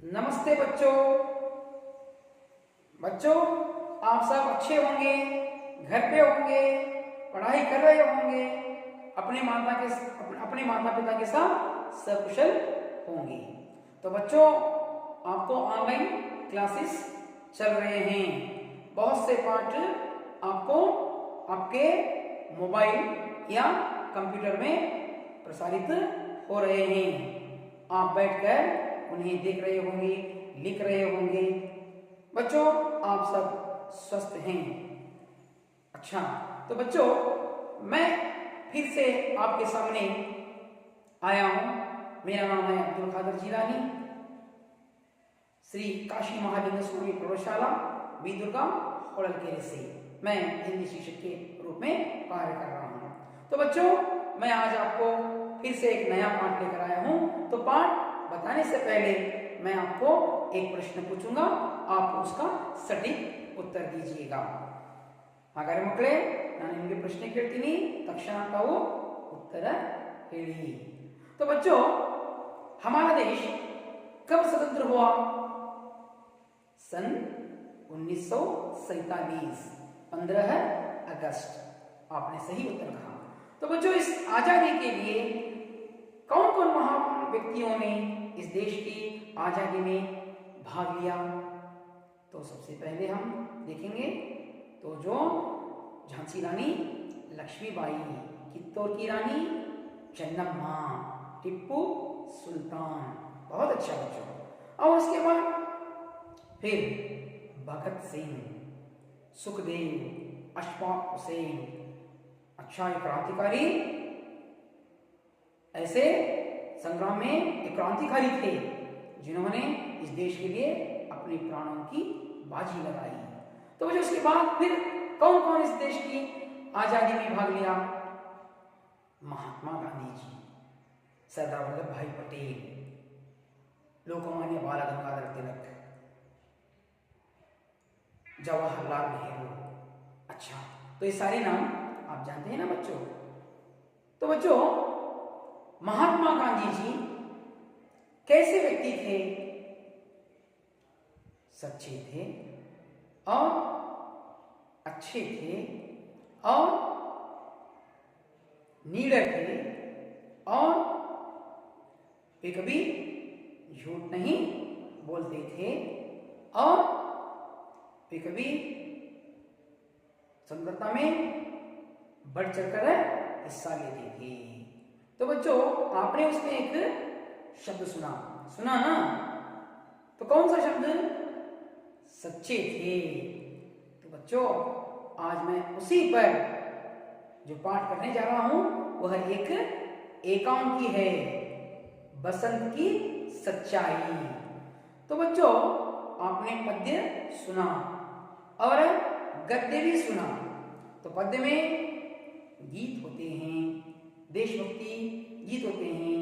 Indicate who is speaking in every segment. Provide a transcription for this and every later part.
Speaker 1: नमस्ते बच्चों। बच्चों, आप सब अच्छे होंगे, घर पे होंगे, पढ़ाई कर रहे होंगे, अपने माता पिता के साथ सकुशल होंगे। तो बच्चों, आपको ऑनलाइन क्लासेस चल रहे हैं। बहुत से पाठ आपको आपके मोबाइल या कंप्यूटर में प्रसारित हो रहे हैं। आप बैठकर उन्हें देख रहे होंगे, लिख रहे होंगे। बच्चों, आप सब स्वस्थ हैं। अच्छा, तो बच्चों, मैं फिर से आपके सामने आया हूं। मेरा नाम है अब्दुल कादिर जिलानी, श्री काशी महालिंगेश्वरी प्रौढ़शाला बी दुर्गा होड़लकेरे से मैं हिंदी शिक्षक के रूप में कार्य कर रहा हूं। तो बच्चों, मैं आज आपको फिर से एक नया पाठ लेकर आया हूं। तो पाठ बताने से पहले मैं आपको एक प्रश्न पूछूंगा, आप उसका सटीक उत्तर दीजिएगा। हागारे मಕ್ಕಳೇ, ನಾನು ನಿಮಗೆ ಪ್ರಶ್ನೆ ಕೇಳ್ತೀನಿ, तक्षण ತಾವು उत्तर ಹೇಳಿ। तो बच्चों, हमारा देश कब स्वतंत्र हुआ? सन 1947, 15 अगस्त। आपने सही उत्तर कहा। तो बच्चों, इस आजादी के लिए कौन कौन महान व्यक्तियों ने इस देश की आजादी में भाग लिया? तो सबसे पहले हम देखेंगे तो जो झांसी रानी लक्ष्मीबाई, कित्तौर की रानी चन्नम्मा, टिप्पू सुल्तान। बहुत अच्छा बच्चों। और उसके बाद फिर भगत सिंह, सुखदेव, अशफाक हुसैन। अच्छा, एक क्रांतिकारी, ऐसे संग्राम में एक क्रांतिकारी थे जिन्होंने इस देश के लिए अपने प्राणों की बाजी लगाई। तो वजह उसके बाद फिर कौन कौन इस देश की आजादी में भाग लिया? महात्मा गांधी जी, सरदार वल्लभ भाई पटेल, लोकमान्य बाल गंगाधर तिलक, जवाहरलाल नेहरू। अच्छा, तो ये सारे नाम आप जानते हैं ना बच्चों। तो बच्चों, महात्मा गांधी जी कैसे व्यक्ति थे? सच्चे थे और अच्छे थे और नीडर थे और वे कभी झूठ नहीं बोलते थे और वे कभी स्वतंत्रता में बढ़ चढ़कर हिस्सा लेते थे। तो बच्चों, आपने उसमें एक शब्द सुना ना? तो कौन सा शब्द? सच्चे थे। तो बच्चों, आज मैं उसी पर जो पाठ करने जा रहा हूं वह एक एकांकी है, बसंत की सच्चाई। तो बच्चों, आपने पद्य सुना और गद्य भी सुना। तो पद्य में गीत होते हैं, देशभक्ति गीत होते हैं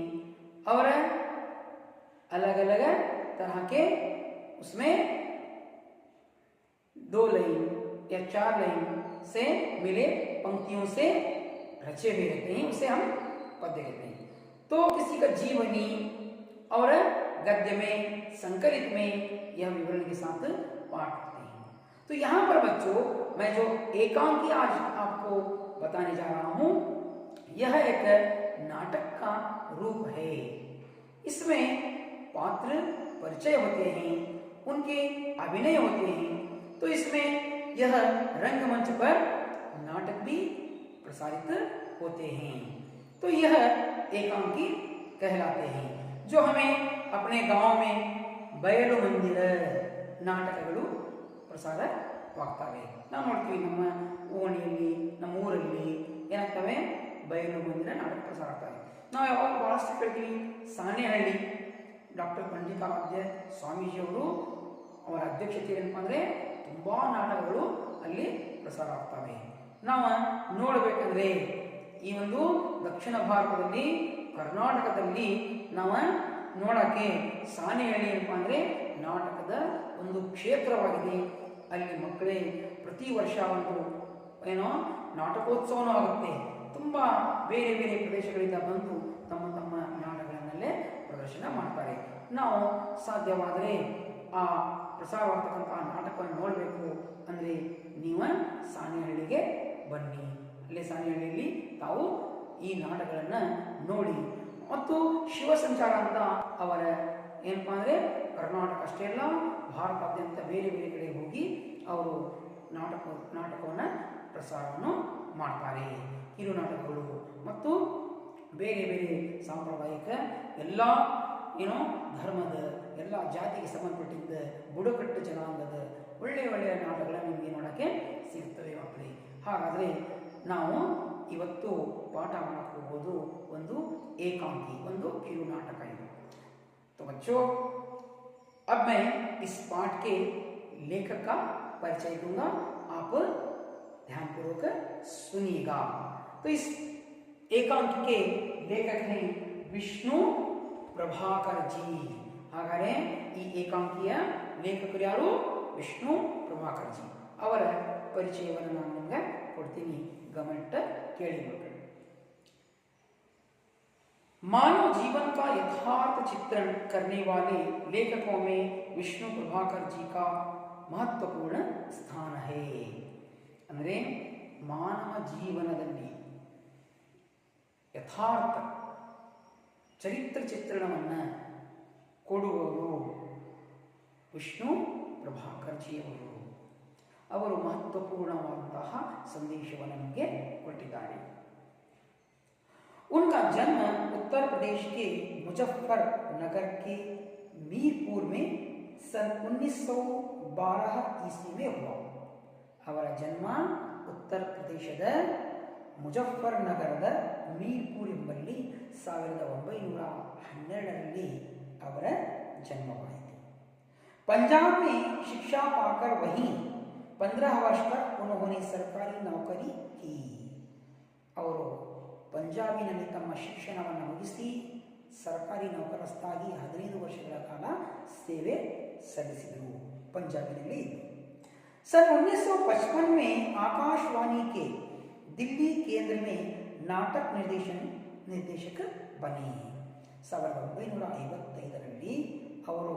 Speaker 1: और अलग अलग तरह के उसमें 2 लाइन या 4 लाइन से मिले पंक्तियों से रचे हुए रहते हैं, उसे हम पद्य कहते हैं। तो किसी का जीवनी और गद्य में, संकलित में यह विवरण के साथ पाठ होते हैं। तो यहां पर बच्चों, मैं जो एकांकी आज आपको बताने जा रहा हूं, यह एक नाटक का रूप है। इसमें पात्र परिचय होते हैं, उनके अभिनय होते हैं। तो इसमें यह रंगमंच पर नाटक भी प्रसारित होते हैं। तो यह एकांकी कहलाते हैं, जो हमें अपने गांव में ಬಯಲು ಮಂದಿರ ನಾಟಕಗಳು ಪ್ರಸಾರವಾಗ್ತವೆ. ನಾವು ನೋಡ್ತೀವಿ ನಮ್ಮ ಓಣಿಯಲ್ಲಿ, ನಮ್ಮ ಊರಲ್ಲಿ ಏನಾಗ್ತವೆ, ಬಯಲು ಮಂದಿರ ನಾಟಕ ಪ್ರಸಾರ ಆಗ್ತವೆ. ನಾವು ಯಾವಾಗ ಬಹಳಷ್ಟು ಕೇಳ್ತೀವಿ, ಸಾಣೆಹಳ್ಳಿ ಡಾಕ್ಟರ್ ಪಂಡಿತಾರಾಧ್ಯ ಸ್ವಾಮೀಜಿಯವರು ಅವರ ಅಧ್ಯಕ್ಷತೆ ಏನಪ್ಪ ಅಂದರೆ ತುಂಬ ನಾಟಕಗಳು ಅಲ್ಲಿ ಪ್ರಸಾರ ಆಗ್ತವೆ. ನಾವು ನೋಡಬೇಕಂದ್ರೆ ಈ ಒಂದು ದಕ್ಷಿಣ ಭಾರತದಲ್ಲಿ, ಕರ್ನಾಟಕದಲ್ಲಿ ನಾವು ನೋಡೋಕ್ಕೆ ಸಾಣೆಹಳ್ಳಿ ಏನಪ್ಪ ಅಂದರೆ ನಾಟಕದ ಒಂದು ಕ್ಷೇತ್ರವಾಗಿದೆ. ಅಲ್ಲಿ ಮಕ್ಕಳೇ ಪ್ರತಿ ವರ್ಷ ಒಂದು ಏನೋ ನಾಟಕೋತ್ಸವನೂ ಆಗುತ್ತೆ. ತುಂಬ ಬೇರೆ ಬೇರೆ ಪ್ರದೇಶಗಳಿಂದ ಬಂದು ತಮ್ಮ ತಮ್ಮ ನಾಟಕಗಳನ್ನಲ್ಲೇ ಪ್ರದರ್ಶನ ಮಾಡ್ತಾರೆ. ನಾವು ಸಾಧ್ಯವಾದರೆ ಆ ಪ್ರಸಾರವಾಗ್ತಕ್ಕಂಥ ನಾಟಕವನ್ನು ನೋಡಬೇಕು ಅಂದರೆ ನೀವು ಸಾಣೇಹಳ್ಳಿಗೆ ಬನ್ನಿ. ಅಲ್ಲೇ ಸಾಣೇಹಳ್ಳಿಯಲ್ಲಿ ತಾವು ಈ ನಾಟಕಗಳನ್ನು ನೋಡಿ. ಮತ್ತು ಶಿವಸಂಚಾರ ಅಂತ ಅವರ ಏನಪ್ಪ ಅಂದರೆ ಕರ್ನಾಟಕ ಅಷ್ಟೇ ಅಲ್ಲ ಭಾರತಾದ್ಯಂತ ಬೇರೆ ಬೇರೆ ಕಡೆ ಹೋಗಿ ಅವರು ನಾಟಕವನ್ನು ಪ್ರಸಾರವನ್ನು ಮಾಡ್ತಾರೆ. ಕಿರು ನಾಟಕಗಳು ಮತ್ತು ಬೇರೆ ಬೇರೆ ಸಾಂಪ್ರದಾಯಿಕ ಎಲ್ಲ ಧರ್ಮದ ಎಲ್ಲ ಜಾತಿಗೆ ಸಂಬಂಧಪಟ್ಟಿದ್ದ ಬುಡಕಟ್ಟು ಜನಾಂಗದ ಒಳ್ಳೆಯ ಒಳ್ಳೆಯ ನಾಟಕಗಳನ್ನು ನಿಮಗೆ ನೋಡೋಕ್ಕೆ ಸಿಗ್ತವೆ ಮಕ್ಕಳೇ. ಹಾಗಾದರೆ ನಾವು ಇವತ್ತು ಪಾಠ ಮಾಡಕ್ಕೆ ಹೋಗೋದು ಒಂದು ಏಕಾಂಗಿ, ಒಂದು ಕಿರು ನಾಟಕ ಇದು. तो बच्चों अब मैं इस पाठ के लेखक का परिचय दूंगा, आप ध्यानपूर्वक सुनिएगा। तो इस एकांकी के लेखक हैं विष्णु प्रभाकर जी. ಹಾಗಾದರೆ ಈ ಏಕಾಂಕಿಯ ಲೇಖಕರು ಯಾರು? ವಿಷ್ಣು ಪ್ರಭಾಕರ್ ಜಿ. ಅವರ ಪರಿಚಯವನ್ನು ನಾನು ನಿಮಗೆ ಕೊಡ್ತೀನಿ, ಗಮನಿಟ್ಟು ಕೇಳಿ ಮಕ್ಕಳು. मानव जीवन का यथार्थ चित्रण करने वाले लेखकों में विष्णु प्रभाकर जी का महत्वपूर्ण स्थान है. ಅಂದರೆ ಮಾನವ ಜೀವನದಲ್ಲಿ ಯಥಾರ್ಥ ಚರಿತ್ರ ಚಿತ್ರಣವನ್ನು ಕೊಡುವವರು ವಿಷ್ಣು ಪ್ರಭಾಕರ್ ಜಿಯವರು. ಅವರು ಮಹತ್ವಪೂರ್ಣವಾದಂತಹ ಸಂದೇಶವನ್ನು ನಮಗೆ ಕೊಟ್ಟಿದ್ದಾರೆ. उनका जन्म उत्तर प्रदेश के मुजफ्फरनगर के मीरपुर में सन 1912 ईस्वी में हुआ. ಅವರ ಜನ್ಮ ಉತ್ತರ ಪ್ರದೇಶದ ಮುಜಫ್ಫರ್ನಗರದ ಮೀರ್ಪುರ್ ಎಂಬಲ್ಲಿ 1912ರಲ್ಲಿ ಅವರ ಜನ್ಮವಾಯಿತು. पंजाब में शिक्षा पाकर वहीं 15 वर्ष तक उन्होंने सरकारी नौकरी की. ಅವರು ಪಂಜಾಬಿನಲ್ಲಿ ತಮ್ಮ ಶಿಕ್ಷಣವನ್ನು ಮುಗಿಸಿ ಸರ್ಕಾರಿ ನೌಕರಸ್ಥಾಗಿ 15 ವರ್ಷಗಳ ಕಾಲ ಸೇವೆ ಸಲ್ಲಿಸಿದರು. पंजाबिನಲ್ಲಿ ಇದ್ದರು. सन 1955 में आकाशवाणी के दिल्ली केंद्र में नाटक निर्देशक बने. 1955ರಲ್ಲಿ ಅವರು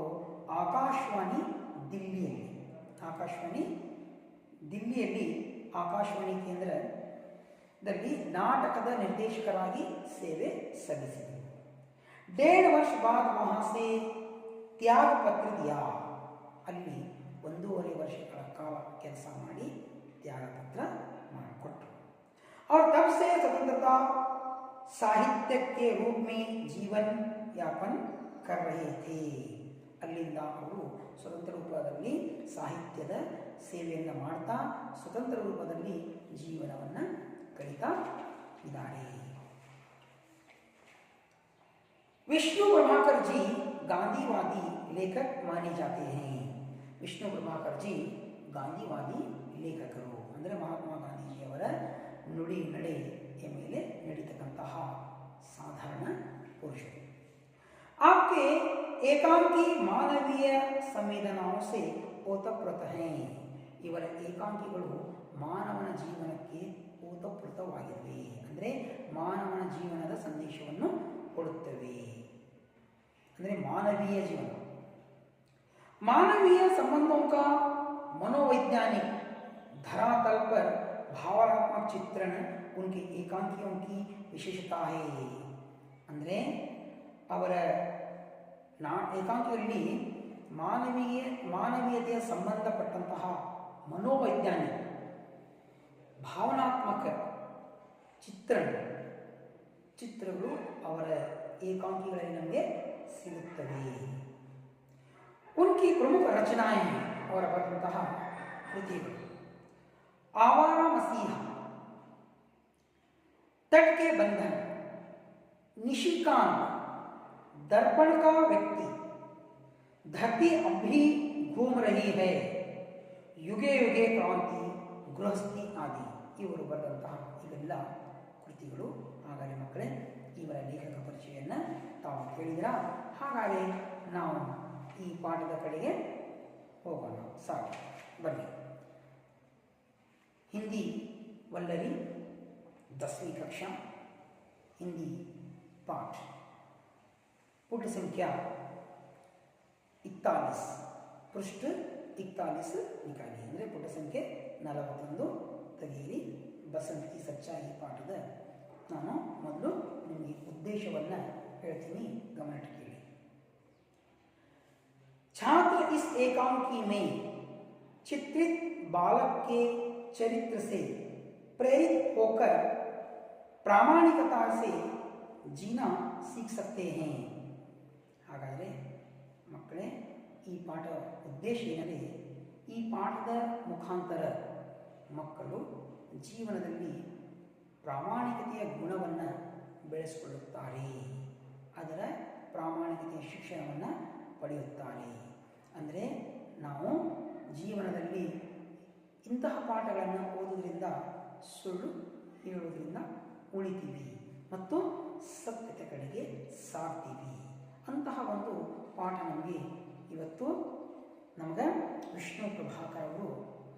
Speaker 1: ಆಕಾಶವಾಣಿ ದಿಲ್ಲಿಯಲ್ಲಿ ಆಕಾಶವಾಣಿ ಕೇಂದ್ರದಲ್ಲಿ ನಾಟಕದ ನಿರ್ದೇಶಕರಾಗಿ ಸೇವೆ ಸಲ್ಲಿಸಿದರು. 1.5 ವರ್ಷ बाद वहां से त्याग पत्र दिया. ಅಲ್ಲಿ 1.5 ವರ್ಷಗಳ ಕಾಲ ಕೆಲಸ ಮಾಡಿ ತ್ಯಾಗ ಪತ್ರ ಮಾಡಿಕೊಟ್ರು. और तब से स्वतंत्रता साहित्य के रूप में जीवन यापन कर रहे थे. ಅಲ್ಲಿಂದ ಅವರು ಸ್ವತಂತ್ರ ರೂಪದಲ್ಲಿ ಸಾಹಿತ್ಯದ ಸೇವೆಯನ್ನು ಮಾಡ್ತಾ ಸ್ವತಂತ್ರ ರೂಪದಲ್ಲಿ ಜೀವನವನ್ನು ಕಳೀತಾ ಇದ್ದಾರೆ. विष्णु प्रभाकर जी गांधीवादी लेखक माने जाते हैं. ವಿಷ್ಣು ಪ್ರಭಾಕರ್ ಜಿ ಗಾಂಧಿವಾದಿ ಲೇಖಕರು, ಅಂದರೆ ಮಹಾತ್ಮ ಗಾಂಧೀಜಿಯವರ ನುಡಿ ನಡೆಯ ಮೇಲೆ ನಡೀತಕ್ಕಂತಹ ಸಾಧಾರಣ ಪುರುಷರು. आपके एकांकी ಮಾನವೀಯ ಸಂವೇದನಾओं से ओतप्रोत हैं. ಇವರ ಏಕಾಂಕಿಗಳು ಮಾನವನ ಜೀವನಕ್ಕೆ ಓತಪ್ರೋತವಾಗಿವೆ, ಅಂದರೆ ಮಾನವನ ಜೀವನದ ಸಂದೇಶವನ್ನು ಕೊಡುತ್ತವೆ. ಅಂದರೆ ಮಾನವೀಯ ಜೀವನ, मानवीय संबंधों का मनोवैज्ञानिक धरातल पर भावनात्मक चित्रण उनके एकांकियों की विशेषता है. ಅಂದರೆ ಅವರ ಏಕಾಂಕಿಯಲ್ಲಿ ಮಾನವೀಯತೆಯ ಸಂಬಂಧಪಟ್ಟಂತಹ ಮನೋವೈಜ್ಞಾನಿಕ ಭಾವನಾತ್ಮಕ ಚಿತ್ರಗಳು ಅವರ ಏಕಾಂಕಿಗಳಲ್ಲಿ ನಮಗೆ ಸಿಗುತ್ತವೆ. उनकी प्रमुख रचनाएं और बरतंತಹ ಕೃತಿಗಳು आवारा मसीहा, तट के बंधन, निशिकांत, दर्पण का व्यक्ति, धरती अब भी घूम रही है, युगे युगे क्रांति, गृहस्थी आदि ಇವರು ಬರೆದಂತಹ ಇವೆಲ್ಲ ಕೃತಿಗಳು. ಹಾಗಾದರೆ ಮಕ್ಕಳೇ, ಇವರ ಲೇಖಕ ಪರಿಚಯವನ್ನು ತಾವು ಕೇಳಿದಿರಾ? ಹಾಗಾಗಿ ನಾವು ಈ ಪಾಠದ ಕಡೆಗೆ ಹೋಗೋಣ. ಸಾಕು, ಬನ್ನಿ. हिंदी वल्लरी 10वीं कक्षा हिंदी पाठ पुट संख्या 41 ಪೃಷ್ಠ 41 ನಿಕಾಲಿ ಅಂದರೆ ಪುಟ ಸಂಖ್ಯೆ 41 ತೆಗೆಯಿರಿ. ಬಸಂತಿ ಸಚ್ಚಾಯಿ ಪಾಠದ ನಾನು ಮೊದಲು ನಿಮಗೆ ಉದ್ದೇಶವನ್ನು ಹೇಳ್ತೀನಿ, ಗಮನಿಟ್ಟು ಕೇಳಿ. छात्र इस एकांकी में चित्रित बालक के चरित्र से प्रेरित होकर प्रामाणिकता से जीना सीख सकते हैं. ಹಾಗಾದರೆ ಮಕ್ಕಳೇ, ಈ ಪಾಠ ಉದ್ದೇಶ ಏನಂದರೆ, ಈ ಪಾಠದ ಮುಖಾಂತರ ಮಕ್ಕಳು ಜೀವನದಲ್ಲಿ ಪ್ರಾಮಾಣಿಕತೆಯ ಗುಣವನ್ನು ಬೆಳೆಸಿಕೊಳ್ಳುತ್ತಾರೆ, ಅದರ ಪ್ರಾಮಾಣಿಕತೆಯ ಶಿಕ್ಷಣವನ್ನು ಪಡೆಯುತ್ತಾರೆ. ಅಂದರೆ ನಾವು ಜೀವನದಲ್ಲಿ ಇಂತಹ ಪಾಠಗಳನ್ನು ಓದುವುದರಿಂದ ಸುಳ್ಳು ಹೇಳುವುದರಿಂದ ಉಳಿತೀವಿ ಮತ್ತು ಸತ್ಯತೆ ಕಡೆಗೆ ಸಾರ್ತೀವಿ. ಅಂತಹ ಒಂದು ಪಾಠ ನಮಗೆ ಇವತ್ತು ನಮಗೆ ವಿಷ್ಣು ಪ್ರಭಾಕರ್ ಅವರು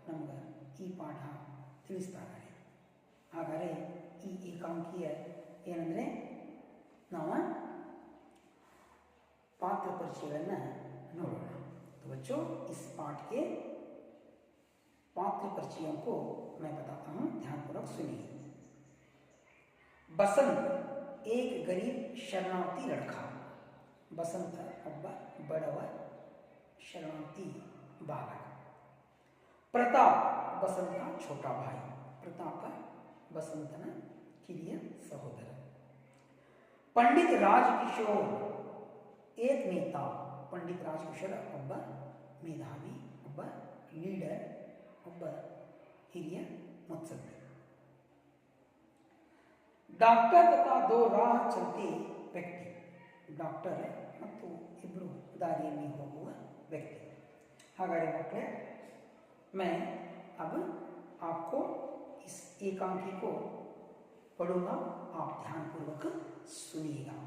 Speaker 1: ನಮಗೆ ಈ ಪಾಠ ತಿಳಿಸ್ತಾ ಇದ್ದಾರೆ. ಹಾಗಾದರೆ ಈ ಏಕಾಂಕಿಯ ಏನಂದರೆ ನಾವು पात्र परिचयಗಳನ್ನು नोड़ोना. तो बच्चों, इस पाठ के पात्र परिचयों को मैं बताता हूँ, ध्यानपूर्वक सुनिए. बसंत एक गरीब शरणार्थी लड़का. बसंत ಒಬ್ಬ ಬಡವ शरणार्थी बालक. प्रताप बसंत का छोटा भाई. प्रताप बसंतನ ಕಿರಿಯ ಸಹೋದರ. पंडित राजकिशोर एक नेता. पंडित राजकिशोर ಒಬ್ಬ ಮೇಧಾವಿ, ಒಬ್ಬ ಲೀಡರ್, ಒಬ್ಬ ಹಿರಿಯ ಮುತ್ಸದ್ದಿ. ಡಾಕ್ಟರ್ ತಥಾ दो राह चलते व्यक्ति. ಡಾಕ್ಟರ್ ಮತ್ತು ಇಬ್ಬರು ದಾರಿಯಲ್ಲಿ ಹೋಗುವ ವ್ಯಕ್ತಿ. ಹಾಗಾದರೆ ಮಕ್ಕಳೇ, मैं अब आपको इस एकांकी को पढ़ूंगा, आप ध्यानपूर्वक सुनिएगा.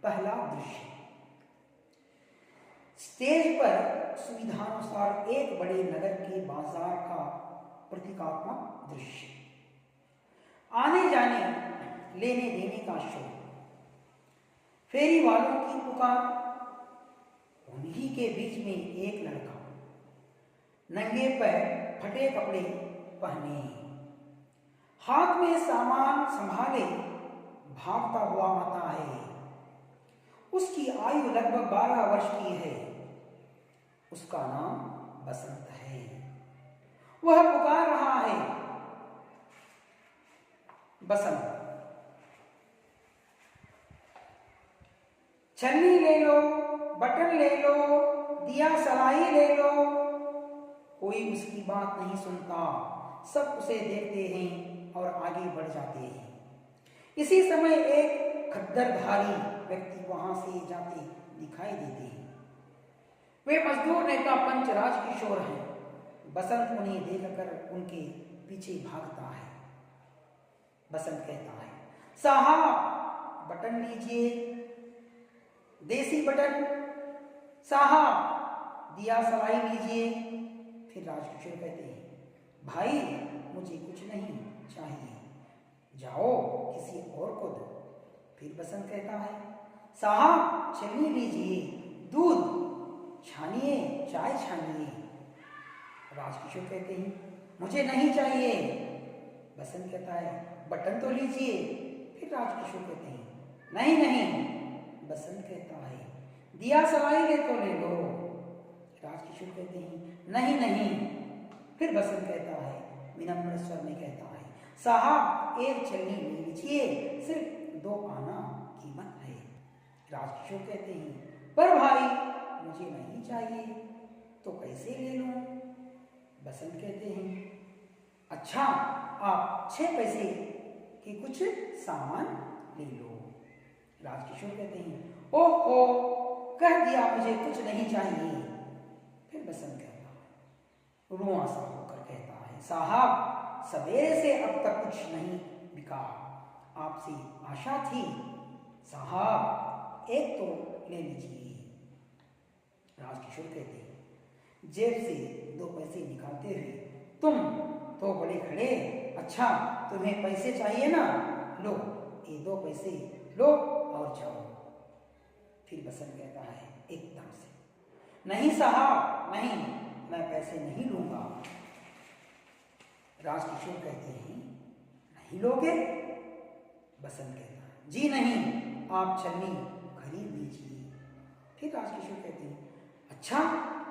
Speaker 1: पहला दृश्य. स्टेज पर सुविधानुसार एक बड़े नगर के बाजार का प्रतीकात्मक दृश्य. आने जाने लेने देने का शोर, फेरी वालों की पुकार, उन्हीं के बीच में एक लड़का नंगे पैर फटे कपड़े पहने, हाथ में सामान संभाले भागता हुआ आता है. उसकी आयु लगभग 12 वर्ष की है. उसका नाम बसंत है. वह पुकार रहा है, बसंत छन्नी ले लो, बटन ले लो, दिया सलाई ले लो. कोई उसकी बात नहीं सुनता. सब उसे देखते हैं और आगे बढ़ जाते हैं. इसी समय एक खद्दरधारी व्यक्ति वहां से जाते दिखाई देते हैं. वे मजदूर नेता पंच राजकिशोर हैं. बसंत उन्हें देखकर उनके पीछे भागता है. बसंत कहता है, साहब बटन लीजिए, देसी बटन. साहब दिया सलाई लीजिए. फिर राजकिशोर कहते हैं, भाई मुझे कुछ नहीं चाहिए, जाओ किसी और को दो. फिर बसंत कहता है, साहब छन्नी लीजिए, दूध छानिए, चाय छानिए. राजकिशोर कहते हैं, मुझे नहीं चाहिए. बसंत कहता है, बटन तो लीजिए. फिर राजकिशोर कहते हैं, नहीं नहीं. बसंत कहता है, दिया सलाई ले तो ले लो. राजकिशोर कहते हैं, नहीं नहीं. फिर बसंत कहता है, विनम्र स्वर में कहता है, साहब एक छन्नी ले लीजिए, सिर्फ 2 आना कीमत है. राजकिशोर कहते हैं, पर भाई मुझे नहीं चाहिए तो कैसे ले लूं. बसंत कहते हैं, अच्छा आप 6 पैसे के कुछ सामान ले लो. राजकिशोर कहते हैं, ओहो कह दिया मुझे कुछ नहीं चाहिए. फिर बसंत कहता है, रुआं सा होकर कहता है, साहब सवेरे से अब तक कुछ नहीं बिका, आपसे आशा थी, साहब एक तो ले लीजिए. राजकिशोर कहते हैं, जेब से 2 पैसे निकालते हुए, तुम तो बड़े खड़े, अच्छा तुम्हें पैसे चाहिए ना, लो ये 2 पैसे लो और जाओ. फिर बसंत कहता है एकदम से, नहीं साहब नहीं, मैं पैसे नहीं लूंगा। राजकिशोर कहते हैं नहीं लोगे? बसंत कहता है जी नहीं, आप छन्नी खरीद लीजिए। फिर राजकिशोर कहते हैं अच्छा,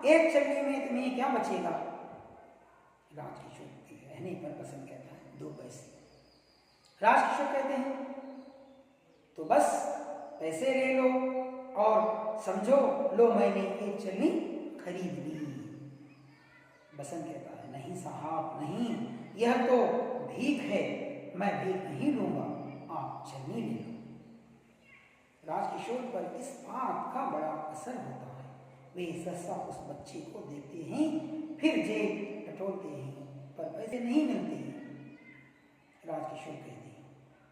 Speaker 1: एक छन्नी में तुम्हें क्या बचेगा? राजकिशोर के कहने पर बसंत कहता है 2 पैसे। राजकिशोर कहते हैं तो बस पैसे ले लो और समझो लो मैंने एक छन्नी खरीद ली। बसंत कहता है नहीं साहब नहीं, यह तो भीख है, मैं भीख नहीं लूंगा, आप छन्नी ले लो। राजकिशोर पर इस बात का बड़ा असर होता है। वे सहसा उस बच्चे को देखते हैं, फिर जेब टटोलते हैं पर पैसे नहीं मिलते। राजकिशोर कहते हैं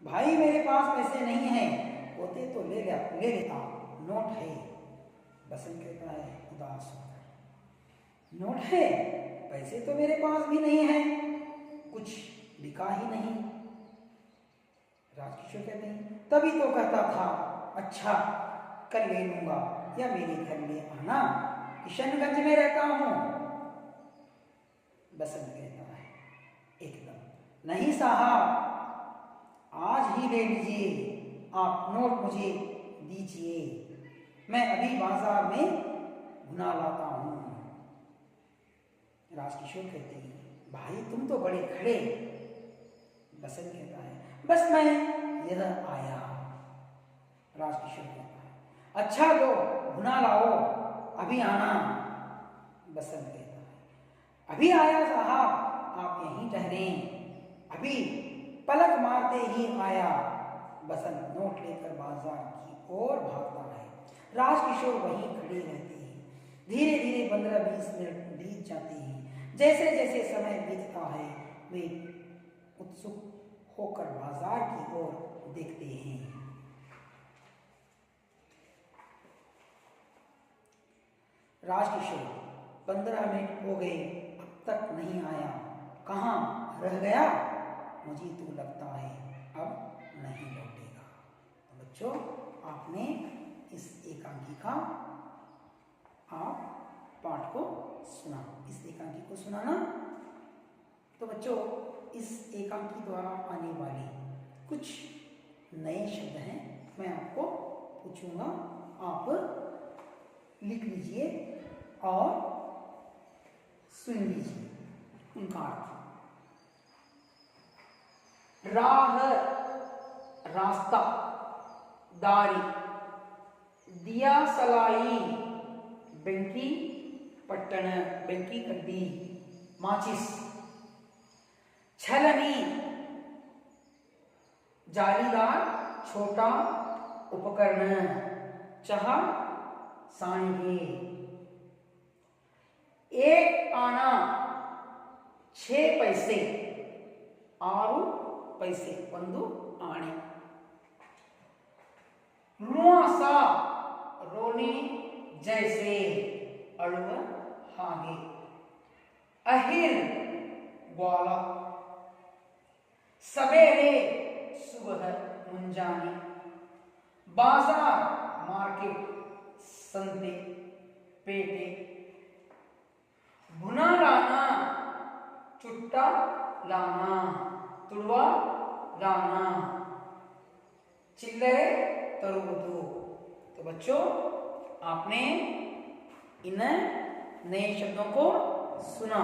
Speaker 1: भाई मेरे पास पैसे नहीं हैं, होते तो ले लेता, नोट है। बसंत कहता है उदास होकर नोट है, पैसे तो मेरे पास भी नहीं है, कुछ बिका ही नहीं। राजकिशोर कहते हैं तभी तो कहता था अच्छा कल ले लूंगा या मेरे घर ले आना, किशनगंज में रहता हूं। बसंत कहता है एकदम नहीं साहब, आज ही ले लीजिए, आप नोट मुझे दीजिए, मैं अभी बाजार में घुना लाता हूं। राजकिशोर कहते हैं भाई तुम तो बड़े खड़े। बसंत कहता है बस मैं इधर आया। राजकिशोर कहता है अच्छा लो घुना लाओ, अभी आना। बसंत कहता है अभी आया साहब, आप यहीं ठहरे, अभी पलक मारते ही आया। बसंत नोट लेकर बाजार की ओर भागता है। राजकिशोर वहीं खड़े रहते हैं। धीरे धीरे 15-20 मिनट बीत जाते हैं। जैसे जैसे समय बीतता है वे उत्सुक होकर बाजार की ओर देखते हैं। राजकिशोर 15 मिनट हो गए, अब तक नहीं आया, कहाँ रह गया? मुझे तो लगता है अब नहीं लौटेगा। तो बच्चों आपने इस एकांकी का आप पाठ को सुना, इस एकांकी को सुनाना। तो बच्चों इस एकांकी द्वारा आने वाले कुछ नए शब्द हैं, मैं आपको पूछूंगा, आप लिख लीजिए और सुन लीजिए उनका अर्थ। राह रास्ता, दारी, दिया सलाई, बेंकी पट्टन, बेंकी कड्डी, माचिस, छलनी, जालीदार छोटा उपकरण, चाह सांगे, 1 आना 6 पैसे, 6 पैसे 1 आणे, रुआसा रोने जैसे, अळुव हागे, अहिर ग्वाला, सवेरे सुबह मुंजाने, बाजार मार्केट संते पेटे, भुना लाना चुट्टा लाना, तुड़वा लाना, चिल्लरे तरुವುದು। तो बच्चों आपने इन नए शब्दों को सुना।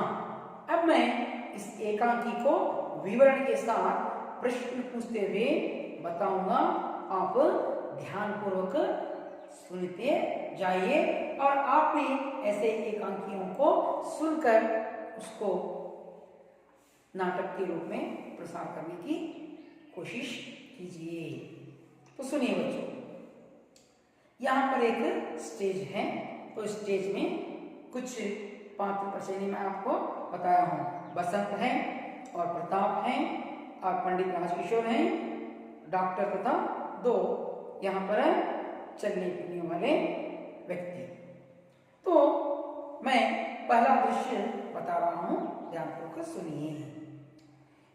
Speaker 1: अब मैं इस एकांकी को विवरण के साथ प्रश्न पूछते हुए बताऊंगा, आप ध्यानपूर्वक सुनते जाइए और आप भी ऐसे एकांकियों को सुनकर उसको नाटक के रूप में प्रसार करने की कोशिश कीजिए। तो सुनिए बच्चों, यहाँ पर एक स्टेज है, तो स्टेज में कुछ पात्र प्रश्न मैं आपको बताया हूँ। बसंत है और प्रताप हैं और पंडित राजकिशोर हैं, डॉक्टर तथा 2 यहाँ पर चलने फिरने वाले व्यक्ति। तो मैं पहला दृश्य बता रहा हूँ, ध्यानपूर्वक सुनिए।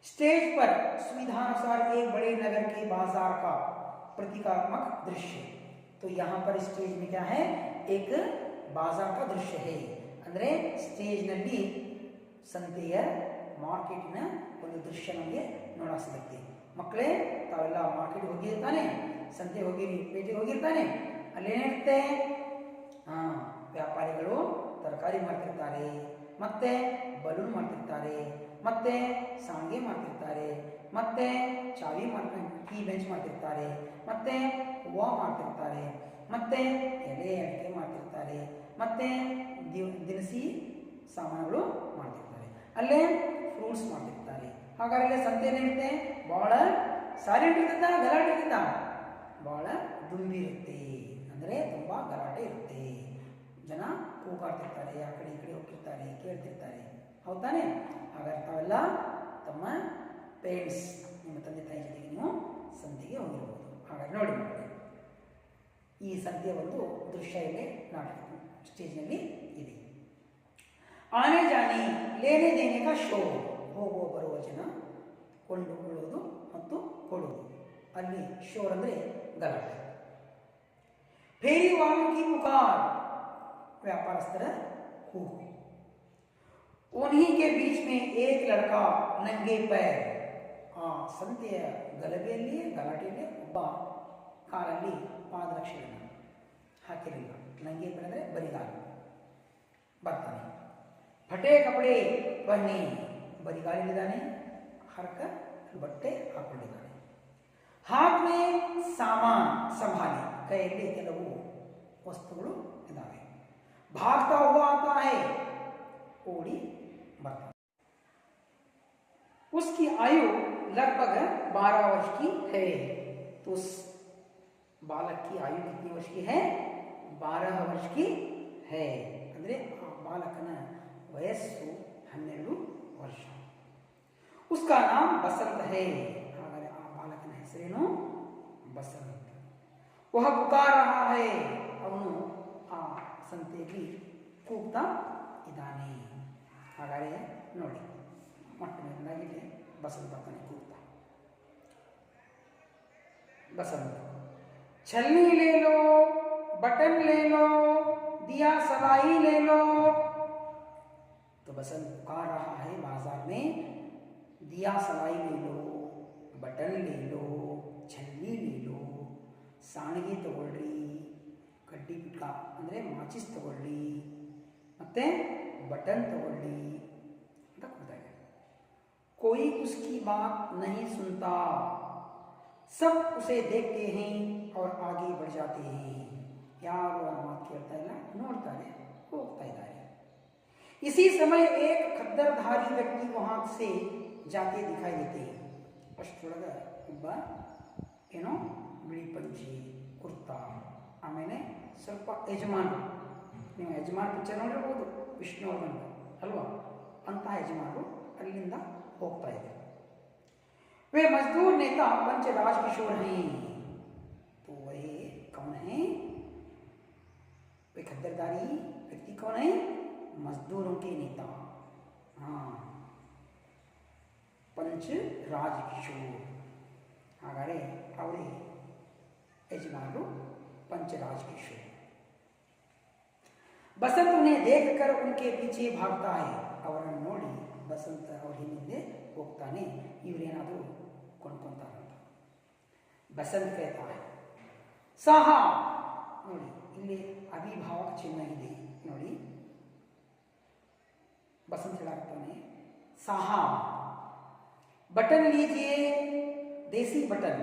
Speaker 1: स्टेज पर सुविधानुसार एक बड़े नगर के बाजार का प्रतीकात्मक दृश्य। तो यहाँ पर स्टेज में क्या है, एक ಬಾಜಾರ್ ಕಾ ದೃಶ್ಯ ಹೇ ಅಂದರೆ ಸ್ಟೇಜ್ನಲ್ಲಿ ಸಂತೆಯ ಮಾರ್ಕೆಟಿನ ಒಂದು ದೃಶ್ಯ ನಮಗೆ ನೋಡಕ್ಕೆ ಸಿಗುತ್ತೆ. ಮಕ್ಕಳೇ, ತಾವೆಲ್ಲ ಮಾರ್ಕೆಟ್ಗೆ ಹೋಗಿರ್ತಾನೆ, ಸಂತೆ ಹೋಗಿರಿ, ಪೇಟೆಗೆ ಹೋಗಿರ್ತಾನೆ. ಅಲ್ಲೇನಿರುತ್ತೆ? ವ್ಯಾಪಾರಿಗಳು ತರಕಾರಿ ಮಾಡ್ತಿರ್ತಾರೆ, ಮತ್ತೆ ಬಲೂನ್ ಮಾಡ್ತಿರ್ತಾರೆ, ಮತ್ತೆ ಸಾಂಗೆ ಮಾಡ್ತಿರ್ತಾರೆ, ಮತ್ತೆ ಚಾವಿ ಕೀ ಬೆಂಚ್ ಮಾಡ್ತಿರ್ತಾರೆ, ಮತ್ತೆ ಹೂವು ಮಾಡ್ತಿರ್ತಾರೆ, ಮತ್ತೆ ಎಲೆ ಅಡಿಕೆ ಮಾಡ್ತಿರ್ತಾರೆ, ಮತ್ತೆ ದಿನಸಿ ಸಾಮಾನುಗಳು ಮಾಡ್ತಿರ್ತಾರೆ, ಅಲ್ಲೇ ಫ್ರೂಟ್ಸ್ ಮಾಡ್ತಿರ್ತಾರೆ. ಹಾಗಾದ್ರೆ ಸಂತೆ ಏನಿರುತ್ತೆ? ಭಾಳ ಸೈಲೆಂಟ್ ಇರ್ತದ, ಗಲಾಟೆ ಇರ್ತದ? ಭಾಳ ದುಂಬಿ ಇರುತ್ತೆ, ಅಂದರೆ ತುಂಬ ಗಲಾಟೆ ಇರುತ್ತೆ. ಜನ ಕೂಗಾಡ್ತಿರ್ತಾರೆ, ಆ ಕಡೆ ಈ ಕಡೆ ಹೋಗ್ತಿರ್ತಾರೆ, ಕೇಳ್ತಿರ್ತಾರೆ. ಹೌದಾನೆ? ಹಾಗಾದ್ರೆ ತಾವೆಲ್ಲ ತಮ್ಮ ಪೇರೆಂಟ್ಸ್, ನಿಮ್ಮ ತಂದೆ ತಾಯಿ ಜೊತೆಗೆ ನೀವು ಸಂತೆಗೆ ಹೋಗಿರ್ಬೋದು. ಹಾಗಾದ್ರೆ ನೋಡಿ ಮಕ್ಕಳೇ, ಈ ಸಂತೆಯ ಒಂದು ದೃಶ್ಯ ಇಲ್ಲಿ ನಾಟಕ ಸ್ಟೇಜ್ನಲ್ಲಿ ಇದೆ. ಆನೆ ಜಾನೆ ಲೇನೆ ದೇನೆ ಕಾ ಶೋ, ಹೋಗುವ ಬರುವ ಜನ, ಕೊಂಡುಕೊಳ್ಳುವುದು ಮತ್ತು ಕೊಡುವುದು. ಅಲ್ಲಿ ಶೋರ್ ಅಂದರೆ ಗಲಾಟೆ. ಫೇರಿ ವಾಲ್ಮೀಕಿ ಪುಕಾರ್, ವ್ಯಾಪಾರಸ್ಥರ ಕೂಗು. उन्हीं के बीच में एक लड़का नंगे पैर, ಆ ಸಂತೆಯ ಗಲಭೆಯಲ್ಲಿ ಗಲಾಟೆಯಲ್ಲಿ ಒಬ್ಬ ಕಾಲಲ್ಲಿ ಪಾದರಕ್ಷೆಗಳನ್ನು ಹಾಕಿರಲಿಲ್ಲ, ನಂಗೆ ಅಂದರೆ ಬರಿಗಾಲು ಬರ್ತಾನೆ. ಫಟೆ ಕಪಡೆ ಪಹನೆ, ಬರಿಗಾಲಿದ್ದಾನೆ, ಹರಕ ಬಟ್ಟೆ ಹಾಕೊಂಡಿದ್ದಾನೆ. ಹಾತ್ ಮೇ ಸಾಮಾನ್ ಸಂಭಾಲಿ, ಕೈಯಲ್ಲಿ ಕೆಲವು ವಸ್ತುಗಳು ಇದ್ದಾವೆ. ಭಾಗ್ತಾ ಹುವಾ ಆತಾ ಹೈ, ಓಡಿ ಬರ್ತಾನೆ. उसकी आयु लगभग 12 वर्ष की है. तो उस बालक की आयु कितनी वर्ष की है? 12 वर्ष की है. ಅಂದರೆ ಆ ಬಾಲಕನ ವಯಸ್ಸು 12 ವರ್ಷ. उसका नाम बसंत है. ಹಾಗಾದರೆ ಆ ಬಾಲಕನ ಹೆಸರೇನು? ಬಸಂತ್. वह पुकार रहा है, ಅವನು ಆ ಸಂತೆಯಲ್ಲಿ ಕೂಗ್ತಾ ಇದ್ದಾನೆ. ಹಾಗಾದರೆ ನೋಡಿ, ಮೊಟ್ಟ ಮೊದಲಾಗಿದೆ ಬಸಂತ ಬರ್ತಾನೆ ಕೂಗ್ತಾ. बसंत छलनी ले लो, बटन ले लो, दिया सलाई ले लो. तो बसंत पुकार रहा है बाजार में, दिया सलाई ले लो, बटन ले लो, छलनी ले लो, ಸಾಣಿಗೆ ತಗೊಳ್ಳಿ, ಕಡ್ಡಿ ಪಿಟ್ಕ ಅಂದರೆ ಮಾಚಿಸ್ ತಗೊಳ್ಳಿ, ಮತ್ತೆ ಬಟನ್ ತಗೊಳ್ಳಿ ಅಂತ ಕೊಡ್ತಾರೆ. कोई उसकी बात नहीं सुनता, सब उसे देखते हैं और आगे बढ़ जाते हैं. ಯಾರು ಆ ಮಾತು ಕೇಳ್ತಾ ಇಲ್ಲ, ನೋಡ್ತಾರೆ, ಹೋಗ್ತಾ ಇದ್ದಾರೆ. इसी समय एक खद्दरधारी व्यक्ति वहां से जाते दिखाई देते हैं. ಅಷ್ಟೊಳಗೆ ಒಬ್ಬ ಏನೋ ಬಿಳಿ ಪಂಚಿ ಕುರ್ತಾ, ಆಮೇಲೆ ಸ್ವಲ್ಪ ಯಜಮಾನರು, ನೀವು ಯಜಮಾನ್ ಪಿಕ್ಚರ್ ನೋಡಿರ್ಬೋದು, ವಿಷ್ಣುವರ್ಧನ್ ಅಲ್ವಾ, ಅಂತಹ ಯಜಮಾನರು ಅಲ್ಲಿಂದ ಹೋಗ್ತಾ ಇದೆ. वे मजदूर नेता पंच राजकिशोर हैं. तो वह कौन है? वे खद्दरदारी व्यक्ति कौन है? मजदूरों के नेता, हाँ, पंच राजकिशोर. ಹಾಗಾದರೆ ಅವರೇ ಯಜಮಾನರು पंच राजकिशोर. बसंत उन्हें देखकर उनके पीछे भागता है. ಅವರನ್ನು ನೋಡಿ ಬಸಂತ ಅವ್ರ ಹಿಂದೆ ಹೋಗ್ತಾನೆ, ಇವರೇನಾದರೂ ಕೊಂಡ್ಕೊಂತಾರಂತ. ಬಸಂತ್ ಕೇಳ್ತಾನೆ, ಸಾಹಬ್, ನೋಡಿ ಇಲ್ಲಿ ಅವಿಭಾವಕ ಚಿಹ್ನೆ ಇದೆ ನೋಡಿ. बसंत ಹೇಳಾಗ್ತಾನೆ, ಸಾಹಬ್ बटन लीजिए, देसी बटन,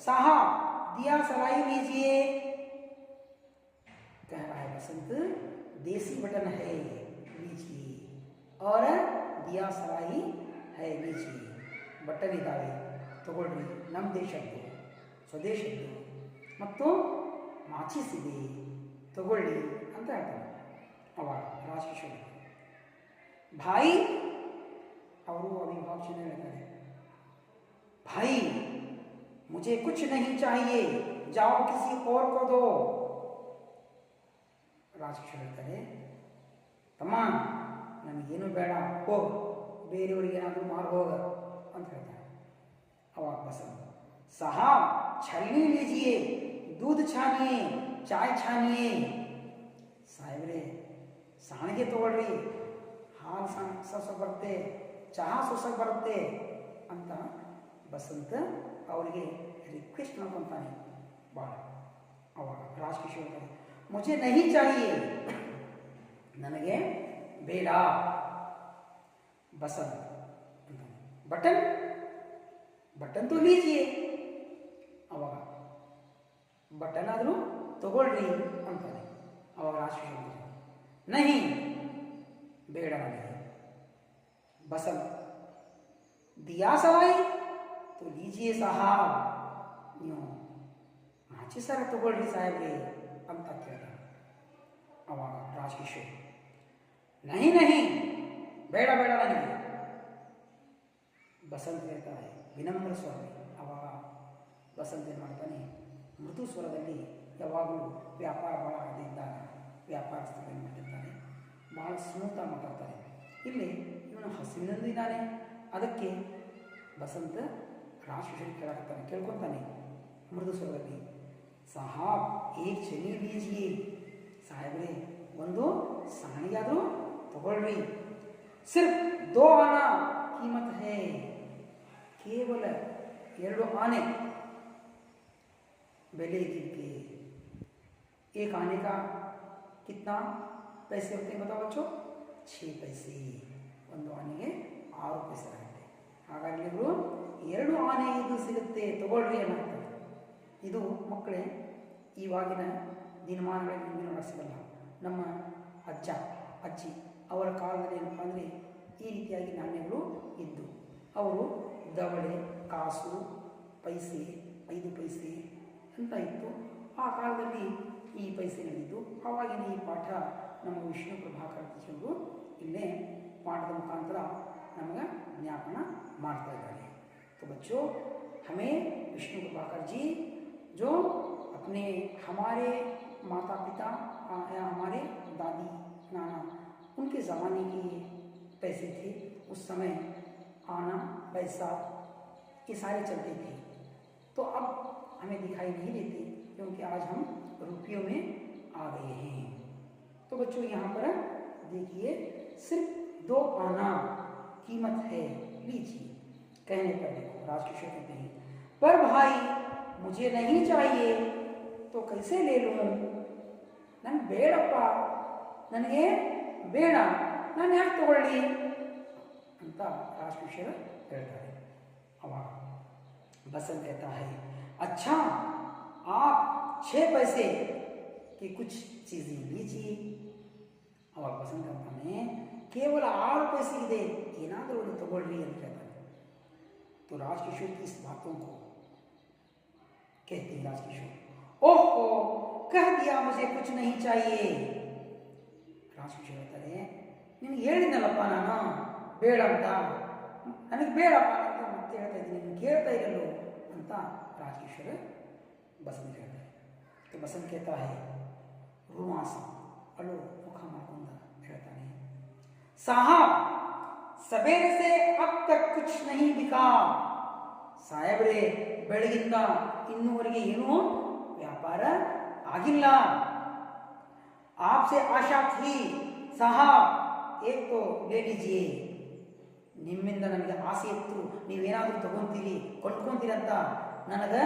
Speaker 1: साहब दिया सलाई लीजिए. कह रहा है बसंत, देसी बटन है लीजिए, और दिया सलाई है लीजिए. ಬಟನ್ ಇದ್ದಾವೆ ತಗೊಳ್ರಿ, ನಮ್ಮ ದೇಶದ್ದು ಸ್ವದೇಶದ್ದು, ಮತ್ತು ಮಾಚಿಸ್ ಇದೆ ತಗೊಳ್ಳಿ ಅಂತ ಹೇಳ್ತಾರೆ. ಅವಾಗ ರಾಜಕಿಶೋರ್ ಭಾಯಿ, ಅವರು ಅವಿಭಾಷಣ ಹೇಳ್ತಾರೆ, भाई मुझे कुछ नहीं चाहिए, जाओ किसी और को दो. ರಾಜಕಿಶೋರ್ ಹೇಳ್ತಾರೆ, ತಮ್ಮ ನನಗೇನು ಬೇಡ, ಹೋಗು, ಬೇರೆಯವರಿಗೆ ಏನಾದರೂ ಮಾರು ಹೋಗ ಅಂತ ಹೇಳ್ತಾರೆ. ಅವಾಗ ಬಸಂತ, ಸಾಹಬ್ छलनी लीजिए, दूध छानिए, चाय छानिए. ಸಾಹೇಬ್ರೆ ಸಾಣಿಗೆ ತಗೊಳ್ರಿ, ಹಾಲು ಸೊಸ ಬರುತ್ತೆ, ಚಹಾ ಸೊಸ ಬರುತ್ತೆ ಅಂತ ಬಸಂತ ಅವರಿಗೆ ರಿಕ್ವೆಸ್ಟ್ ಮಾಡ್ಕೊತಾನೆ ಭಾಳ. ಅವಾಗ ರಾಜಕಿಶೋರ್ ಮುझे नहीं चाहिए, ನನಗೆ ಬೇಡ ಬಸಂತ್. ಬಟನ್ ಬಟನ್ ತೋ ಲೀಜಿಯೇ, ಅವಾಗ ಬಟನ್ ಆದರೂ ತಗೊಳ್ರಿ ಅಂತಾನೆ. ಅವಾಗ ರಾಜಕಿಶೋರ್ ನಹಿ ಬೇಡ ನನಗೆ. ಬಸಂತ್ ದಿಯಾ ಸವಾಯಿ ತೋ ಲೀಜಿಯೇ ಸಾಹಾಬ್, ನೀವು ಮಾಚಿ ಸರ ತಗೊಳ್ರಿ ಸಾಹೇಬ್ರೆ ಅಂತ ಕೇಳ್ತಾರೆ. ಅವಾಗ ರಾಜಕಿಶೋರ್ ನಹಿ ನಹಿ ಬೇಡ ಬೇಡ ನನಗೆ. ಬಸಂತ್ ಹೇಳ್ತಾರೆ ವಿನಮ್ರ ಸ್ವರದಲ್ಲಿ. ಅವಾಗ ಬಸಂತ್ ಏನು ಮಾಡ್ತಾನೆ, ಮೃದು ಸ್ವರದಲ್ಲಿ, ಯಾವಾಗಲೂ ವ್ಯಾಪಾರ ಭಾಳ ಇದ್ದಾಗ ವ್ಯಾಪಾರಸ್ಥರು ಏನು ಮಾಡ್ತಿರ್ತಾರೆ, ಭಾಳ ಸ್ಮೂತಾಗಿ ಮಾತಾಡ್ತಾರೆ. ಇಲ್ಲಿ ಇವನು ಹಸಿವಿನಂದು ಇದ್ದಾನೆ. ಅದಕ್ಕೆ ಬಸಂತ ರಾಜಕಿಶೋರ್ ಕೇಳಾಕತ್ತಾನೆ, ಕೇಳ್ಕೊತಾನೆ ಮೃದು ಸ್ವರದಲ್ಲಿ, ಸಾಹಾಬ್ ಏಕ್ ಚನಿ ಲೀಜಿಯೇ, ಸಾಹೇಬ್ರೆ ಒಂದು ಸಾಣಿಗಾದರೂ ತಗೊಳ್ರಿ. ಸಿರ್ಫ್ 2 ಆನಾ ಕೀಮತ್ ಹೇ, ಕೇವಲ 2 ಆನೆ ಬೆಲೆ ಇದಕ್ಕೆ. एक आने का कितना पैसे होते हैं बताओ बच्चों, 6 पैसे. ಒಂದು ಆನೆಗೆ 6 ಪೈಸೆ ಆಗುತ್ತೆ. ಹಾಗಾಗಿ ಇವರು 2 ಆನೆ ಇದು ಸಿಗುತ್ತೆ ತಗೊಳ್ರಿ ಅನ್ನೋದು. ಇದು ಮಕ್ಕಳೇ ಇವಾಗಿನ ದಿನಮಾನಗಳಲ್ಲಿ ನಿಮಗೆ ಸಿಗಲ್ಲ. ನಮ್ಮ ಅಜ್ಜ ಅಜ್ಜಿ ಅವರ ಕಾಲದಲ್ಲಿ ಏನಪ್ಪ ಅಂದರೆ ಈ ರೀತಿಯಾಗಿ ನಾಣ್ಯಗಳು ಇದ್ದು, ಅವರು ದವಡೆ, ಕಾಸು, ಪೈಸೆ, 5 ಪೈಸೆ ಅಂತ ಇತ್ತು. ಆ ಕಾಲದಲ್ಲಿ ಈ ಪೈಸೆ ನಡೆಯಿತು. ಆವಾಗಿನ ಈ ಪಾಠ ನಮ್ಮ ವಿಷ್ಣು ಪ್ರಭಾಕರ್ ಟೀಚರು ಇಲ್ಲೇ ಪಾಠದ ಮುಖಾಂತರ ನಮಗೆ ಜ್ಞಾಪನ ಮಾಡ್ತಾ ಇದ್ದಾರೆ. तो बच्चों हमें विष्णु प्रभाकर जी जो अपने हमारे माता पिता या हमारे दादी नाना उनके ज़माने के पैसे थे. उस समय आना पैसा ये सारे चलते थे. तो अब हमें दिखाई नहीं देते क्योंकि आज हम रुपयों में आ गए हैं. तो बच्चों यहाँ पर देखिए सिर्फ 2 आना कीमत है, लीजिए. कहने पर देखो राजकिशोर कहते हैं, पर भाई मुझे नहीं चाहिए तो कैसे ले लूँ, नन ಬೇಡಪ್ಪ, ನನಗೆ ಬೇಡ, ನಾನು ಯಾಕೆ ತಗೊಳ್ಳಿ ಅಂತ ರಾಜಕಿಶೋರ್ ಹೇಳ್ತಾರೆ. ಅವಾಗ बसंत कहता है, अच्छा आप 6 पैसे की कुछ चीजें लीजिए. ಅವಾಗ ಬಸಂತ ಅಂತಾನೆ, ಕೇವಲ 6 पैसे ಇದೆ, ಏನಾದರೂ ಒಂದು ತಗೊಳ್ರಿ ಅಂತ ಹೇಳ್ತಾನೆ. तो राजकिशोर की इस बातों को कहते हैं राजकिशोर, ओहो कह दिया मुझे कुछ नहीं चाहिए. ರಾಜಕಿಶೋರ್ ಹೇಳ್ತಾರೆ, ನಿನಗೆ ಹೇಳಿದ್ನಲ್ಲಪ್ಪ ನಾನು ಬೇಡ ಅಂತ, ನನಗೆ ಬೇಡಪ್ಪ ಅಂತ ಮತ್ತೆ ಹೇಳ್ತಾ ಇದ್ದೀನಿ, ನೀನು ಕೇಳ್ತಾ ಇರಲು ಅಂತ ರಾಜಕಿಶೋರ್ बसंत कहता है. तो बसंत कहता है रुआसा अलो मुख मारಕೊಂಡ ಹೇಳ್ತಾನೆ, साहब सवेरे से अब तक कुछ नहीं बिका. ಸಾಹೇಬ್ರೆ ಬೆಳಗಿಂದ ಇನ್ನೂವರೆಗೆ ಏನೂ ವ್ಯಾಪಾರ ಆಗಿಲ್ಲ. आपसे आशा थी साहब एक तो ले लीजिए. ನಿಮ್ಮಿಂದ ನನಗೆ ಆಸೆ ಇತ್ತು, ನೀವೇನಾದರೂ ತಗೊಂತೀರಿ ಕೊಂಡ್ಕೊಂತೀರಿ ಅಂತ ನನಗೆ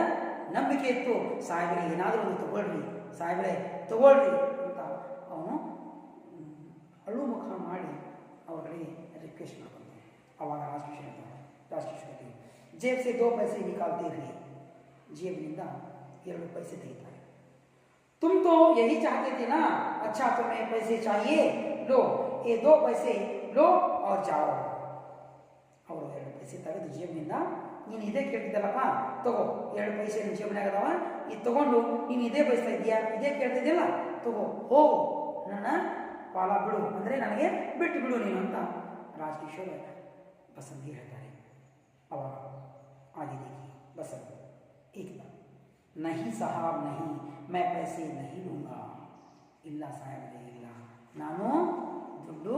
Speaker 1: ನಂಬಿಕೆ ಇತ್ತು. ಸಾಹೇಬ್ರೆ ಏನಾದರೂ ಒಂದು ತಗೊಳ್ರಿ, ಸಾಹೇಬ್ರೆ ತಗೊಳ್ರಿ ಅಂತ ಅವನು ಅಳು ಮುಖ ಮಾಡಿ ಅವರಿಗೆ ರಿಕ್ವೆಸ್ಟ್ ಮಾಡ್ಕೊಂತಾನೆ. ಅವಾಗ ರಾಜಕಿಶೋರ್ जेब से 2 पैसे निकालते हुए जेबनिंದ 2 पैसे ತೆಗಿತಾರೆ. तुम तो यही चाहते थे ना, अच्छा तुम्हें पैसे चाहिए, लो ये 2 पैसे लो और जाओ. ಅವರು 2 पैसे ತೆಗೆದು ಜೇಬಿನಿಂದ, ನೀನು ಇದೇ ಕೇಳ್ತಿದ್ದಲ್ಲಪ್ಪ ತಗೋ, 2 पैसे ನಿನ್ನ ಜೇಬಿನಾಗ ಅದಾವ, ಇದು ತಗೊಂಡು ನೀನು ಇದೇ ಬಯಸ್ತಾ ಇದೆಯಾ, ಇದೇ ಕೇಳ್ತಿದ್ಯಲ್ಲ, ತಗೋ ಹೋಗು, ನನ್ನ ಪಾಲ ಬಿಡು, ಅಂದರೆ ನನಗೆ ಬಿಟ್ಟು ಬಿಡು ನೀನು ಅಂತ ರಾಜಕಿಶೋರ್ ಬಸಂತ್ಗೆ ಹೇಳ್ತಾರೆ. ಅವಾಗ आगे देखिए बसंत एकदम, नहीं साहब नहीं, मैं पैसे नहीं लूँगा. ಇಲ್ಲ ಸಾಹೇಬ್ರೆ ಇಲ್ಲ, ನಾನು ದುಡ್ಡು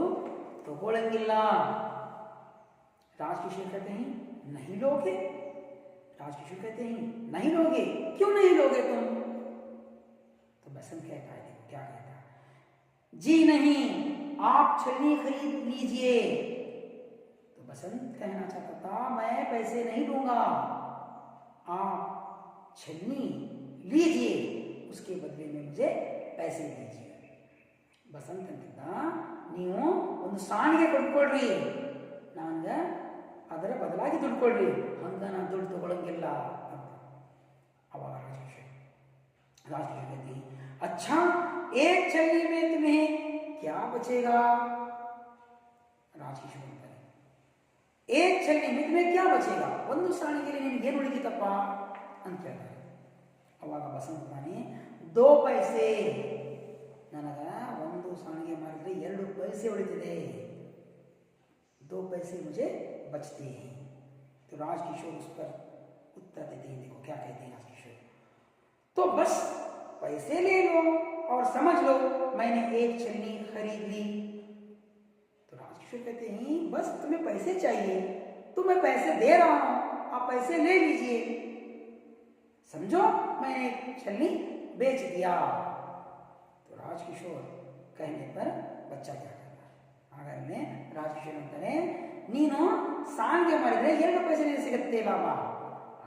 Speaker 1: ತಗೊಳ್ಳಂಗಿಲ್ಲ. राजकिशोर कहते हैं नहीं लोगे, राजकिशोर कहते हैं नहीं लोगे, क्यों नहीं लोगे तुम. तो बसंत कहता है, क्या कहता है, जी नहीं आप छलनी खरीद लीजिए। तो बसंत कहना चाहता था मैं पैसे नहीं दूंगा, आप छलनी लीजिए, उसके बदले में मुझे पैसे दीजिए। बसंत अंತಿದ್ದ ನೀವು ಒಂದು ಸಾಣಿಗೆ ಕೊಡ್ಕೊಳ್ರಿ, ನನಗೆ ಅದರ ಬದಲಾಗಿ ದುಡ್ಡು ಕೊಡ್ರಿ, ಹಂಗ ನಾನು ದುಡ್ಡು ತಗೊಳಂಗಿಲ್ಲ ಅಂತ. ಅವಾಗ राजकिशोर कहती अच्छा एक छलनी में तुम्हें क्या बचेगा। राजकिशोर कहता है एक छलनी में तुम्हें क्या बचेगा, ಒಂದು ಸಾಣಿಗೆಯಲ್ಲಿ ನಿನಗೆ ಏನು ಉಳಿದಿತ್ತಪ್ಪ ಅಂತ ಹೇಳ್ತಾರೆ. ಅವಾಗ ಬಸಂತ ತಾನೆ 2 पैसे, ನನಗ ಒಂದು ಸಾಣಿಗೆ ಮಾರಿದ್ರೆ 2 पैसे ಉಳಿದಿದೆ, 2 पैसे मुझे बचते हैं। तो राजकिशोर उस पर उत्तर देते हैं, देखो क्या कहते हैं राजकिशोर, तो बस पैसे ले लो और समझ लो मैंने एक छलनी खरीद ली। तो राजकिशोर कहते हैं बस तुम्हें पैसे चाहिए तो मैं पैसे दे रहा हूं, आप पैसे ले लीजिए, समझो मैंने एक छलनी बेच दिया। तो राजकिशोर कहने पर बच्चा क्या करता है, ಹಾಗಾದ್ರೆ ರಾಜಕಿಶೋರ್ ಅಂತಾರೆ ನೀನು ಸಾಣಿಗೆ ಮಾಡಿದ್ರೆ 2 पैसे ನಿನಗೆ ಸಿಗುತ್ತೆ ಲಾಭ,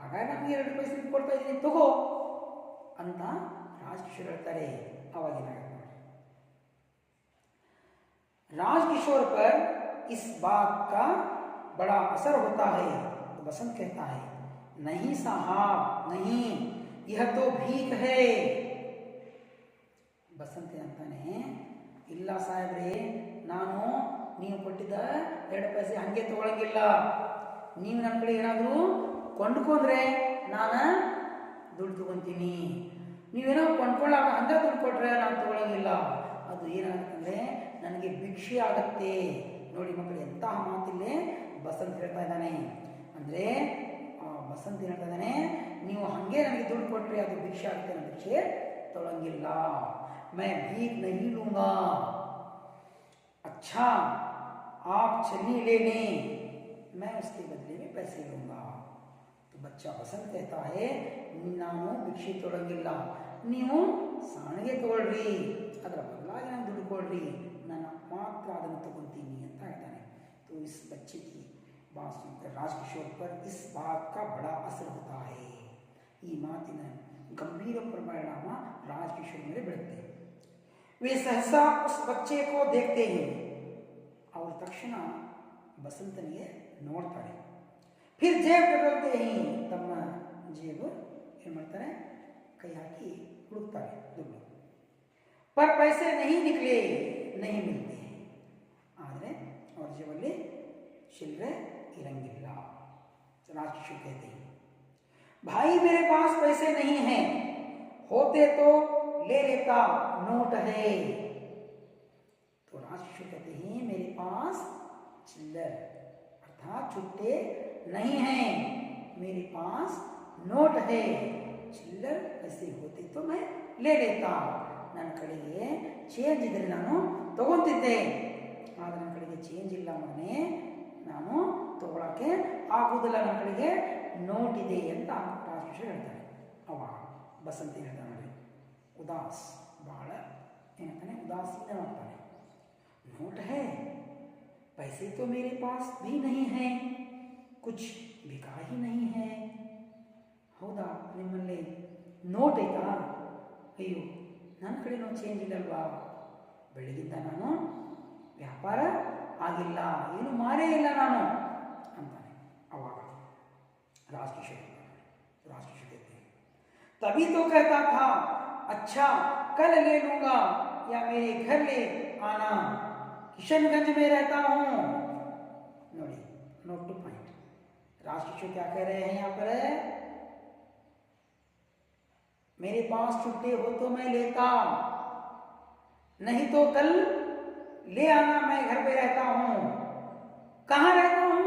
Speaker 1: ಹಾಗಾಗಿ ನನಗೆ 2 पैसे ಕೊಡ್ತಾ ಇದ್ದೀನಿ ತಗೋ ಅಂತ राजकिशोर ಹೇಳ್ತಾರೆ. ಅವಾಗ ಏನಾಗುತ್ತೆ, राजकिशोर पर इस बात का बड़ा असर होता है। तो बसंत कहता है नहीं साहब नहीं, यह तो भीख है। बसंत ಅಂತಾನೆ ಇಲ್ಲ ಸಾಹೇಬ್ರೆ, ನಾನು ನೀವು ಕೊಟ್ಟಿದ್ದ 2 पैसे ಹಂಗೆ ತಗೊಳಂಗಿಲ್ಲ, ನೀವು ನನ್ನ ಕಡೆ ಏನಾದರೂ ಕೊಂಡ್ಕೊಂಡ್ರೆ ನಾನು ದುಡ್ಡು ತಗೊಂತೀನಿ, ನೀವೇನೋ ಕೊಂಡ್ಕೊಳ್ಳಾಗ ಹಂಗೆ ದುಡ್ಡು ಕೊಟ್ರೆ ನಾನು ತಗೊಳಂಗಿಲ್ಲ, ಅದು ಏನಾಗುತ್ತಂದ್ರೆ ನನಗೆ ಭಿಕ್ಷೆ ಆಗತ್ತೆ. ನೋಡಿ ಮಕ್ಕಳು ಎಂತಹ ಮಾತಿಲ್ಲೇ ಬಸಂತ್ ಹೇಳ್ತಾ ಇದ್ದಾನೆ ಅಂದರೆ, ಬಸಂತ್ ಹೇಳ್ತಾ ಇದ್ದಾನೆ ನೀವು ಹಾಗೆ ನನಗೆ ದುಡ್ಡು ಕೊಟ್ಟರೆ ಅದು ಭಿಕ್ಷೆ ಆಗುತ್ತೆ, ನಾನು ಭಿಕ್ಷೆ ತೊಗೊಳಂಗಿಲ್ಲ, मैं भीख नहीं लूंगा, अच्छा आप छलनी ले लें, मैं उसके बदले में पैसे लूंगा। तो बच्चा बसंत कहता है ನಾನು ಭಿಕ್ಷೆ ತೊಗೊಳಂಗಿಲ್ಲ, ನೀವು ಸಾಣಿಗೆ ತಗೊಳ್ರಿ, ಅದರ ಬದಲಾಗಿ ನಾನು ದುಡ್ಡು ಕೊಡ್ರಿ, ನಾನು ಮಾತ್ರ ಅದನ್ನು ತಗೊತೀನಿ ಅಂತ ಹೇಳ್ತಾನೆ. तो इस बच्चे की बात सुनकर राजकिशोर पर इस बात का बड़ा असर होता है। ಈ ಮಾತಿನ ಗಂಭೀರ ಪರಿಣಾಮ राजकिशोर ಮೇಲೆ ಬೀಳುತ್ತೆ. वे सहसा उस बच्चे को देखते हैं, ಅವರು ತಕ್ಷಣ ಬಸಂತನಿಗೆ ನೋಡ್ತಾರೆ. फिर जेब बदलते हैं, ತಮ್ಮ ಜೇಬು ಏನು ಮಾಡ್ತಾರೆ ಕೈ ಹಾಕಿ ಹುಡುಕ್ತಾರೆ ದುಡ್ಡು. पर पैसे नहीं निकले, नहीं मिलते, ಆದರೆ ಅವ್ರ ಜೇಬಲ್ಲಿ ಚಿಲ್ಲರೆ ಇರಂಗಿಲ್ಲ. राजकिशोर कहते हैं भाई मेरे पास पैसे नहीं हैं, होते तो ले लेता, नोट है। तो राजकिशोर कहते हैं मेरे पास चिल्लर अर्थात छुट्टे नहीं हैं, मेरे पास नोट है, चिल्लर पैसे होते तो मैं ले लेता, ನನ್ನ ಕಡೆಗೆ ಚೇಂಜ್ ಇದ್ದರೆ ನಾನು ತಗೊಂತಿದ್ದೆ, ಆದರೆ ನನ್ನ ಕಡೆಗೆ ಚೇಂಜ್ ಇಲ್ಲ ಮಗನೇ, ನಾನು ತಗೊಳಕ್ಕೆ ಆಗುವುದಿಲ್ಲ, ನನ್ನ ಕಡೆಗೆ ನೋಟ್ ಇದೆ ಅಂತ ರಾಜಕಿಶೋರ್ ಹೇಳ್ತಾರೆ. ಅವಾಗ ಬಸಂತ ಹೇಳ್ತಾನೆ ನೋಡಿ ಉದಾಸ್, ಬಹಳ ಏನಂತಾನೆ ಉದಾಸೀನವಾಗ್ತಾನೆ. नोट है, पैसे तो मेरे पास भी नहीं है, कुछ बिका ही नहीं है। ಹೌದಾ ನಿಮ್ಮಲ್ಲಿ ನೋಟ್ ಐತಾ, ಅಯ್ಯೋ ನನ್ನ ಕಡೆನೂ ಚೇಂಜ್ ಇಲ್ಲಲ್ವಾ, ಬೆಳಗಿಂದ ನಾನು ವ್ಯಾಪಾರ ಆಗಿಲ್ಲ, ಏನು ಮಾರೇ ಇಲ್ಲ ನಾನು ಅಂತಾನೆ. ಅವಾಗ राजकिशोर कहते हैं तभी तो कहता था अच्छा कल ले लूंगा या मेरे घर ले आना, किशनगंज में रहता हूँ। नोट टू पॉइंट, राजकिशोर क्या कह रहे हैं यहाँ पर, मेरे पास छुट्टे हो तो मैं लेता, नहीं तो कल ले आना, मैं घर पे रहता हूँ। कहाँ रहता हूँ,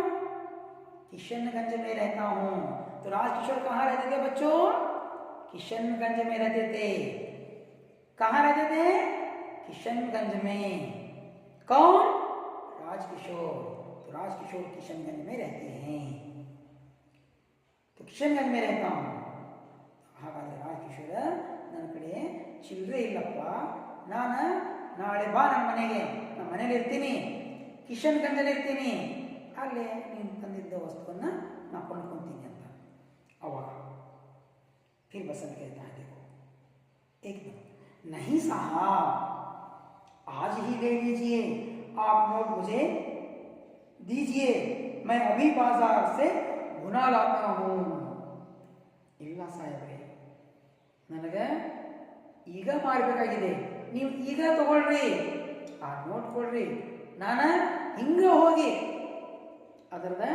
Speaker 1: किशनगंज में रहता हूँ। तो राजकिशोर कहाँ रहते थे बच्चों, किशनगंज में रहते थे। कहाँ रहते थे, किशनगंज में। कौन, राजकिशोर। तो राजकिशोर किशनगंज में रहते हैं, तो किशनगंज में रहता हूँ। ಹಾಗಾದರೆ ರಾಜಕಿಶೋರ ನನ್ನ ಕಡೆ ಚಿಲ್ಲರೆ ಇಲ್ಲಪ್ಪ, ನಾನು ನಾಳೆ ಬಾ ನಮ್ಮ ಮನೆಗೆ, ನಮ್ಮ ಮನೇಲಿ ಇರ್ತೀನಿ, ಕಿಶನ್ ಗಂಜಲ್ಲಿ ಇರ್ತೀನಿ, ಅಲ್ಲೇ ನೀನು ತಂದಿದ್ದ ವಸ್ತುವನ್ನು ನಾನು ಕೊಂಡ್ಕೊತೀನಿ ಅಂತ. अवाग फिर बसंत कहता है देखो एकदम नहीं साहब, आज ही ले लीजिए, आप नोट मुझे दीजिए, मैं अभी बाजार से भुना लाता हूँ. ಇಲ್ಲ ಸಾಹೇಬ್ರೆ, ನನಗೆ ಈಗ ಮಾಡಬೇಕಾಗಿದೆ, ನೀವು ಈಗ ತಗೊಳ್ರಿ, ಆ ನೋಟ್ ಕೊಡ್ರಿ, ನಾನು ಹಿಂಗೆ ಹೋಗಿ ಅದರದ